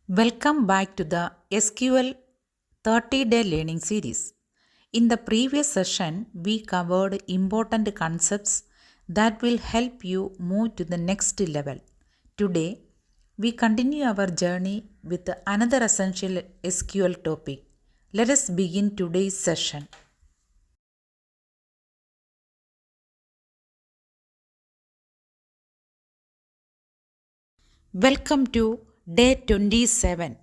Welcome back to the SQL 30-day learning series. In the previous session, we covered important concepts that will help you move to the next level. Today, we continue our journey with another essential SQL topic. Let us begin today's session. Welcome to day 27.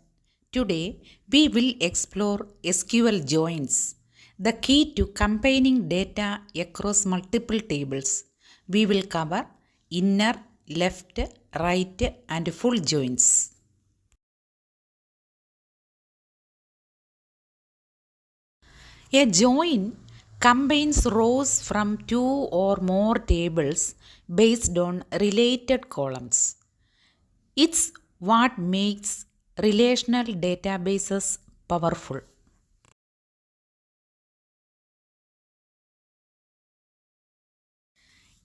Today we will explore SQL joins, the key to combining data across multiple tables. We will cover inner, left, right, and full joins. A join combines rows from two or more tables based on related columns. It's what makes relational databases powerful.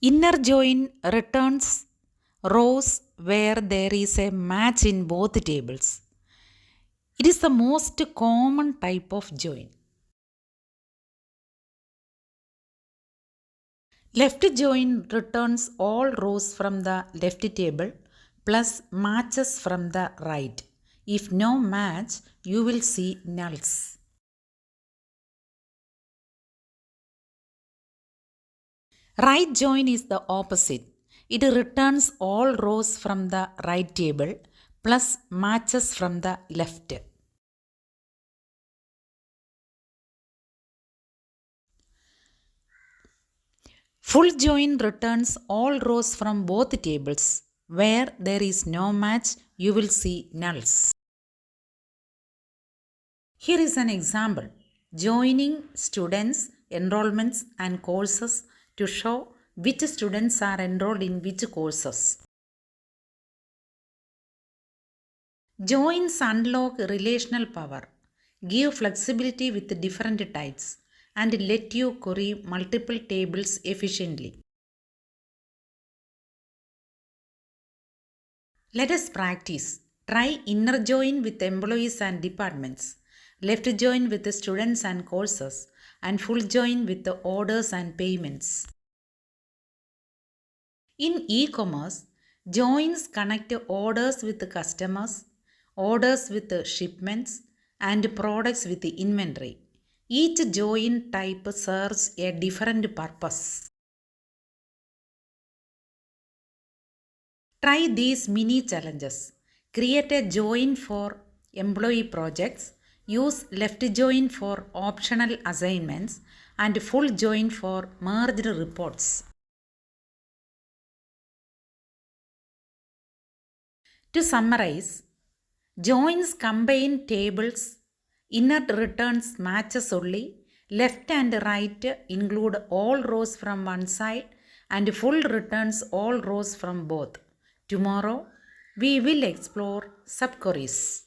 Inner join returns rows where there is a match in both tables. It is the most common type of join. Left join returns all rows from the left table plus matches from the right. If no match, you will see nulls. Right join is the opposite. It returns all rows from the right table plus matches from the left. Full join returns all rows from both tables. Where there is no match, you will see nulls. Here is an example. Joining students, enrollments and courses to show which students are enrolled in which courses. Joins unlock relational power, give flexibility with different types, and let you query multiple tables efficiently. Let us practice. Try inner join with employees and departments, left join with the students and courses, and full join with the orders and payments. In e-commerce, joins connect orders with customers, orders with shipments, and products with inventory. Each join type serves a different purpose. Try these mini challenges. Create a join for employee projects, use left join for optional assignments, and full join for merged reports. To summarize, joins combine tables, inner returns matches only, left and right include all rows from one side, and full returns all rows from both. Tomorrow, we will explore subqueries.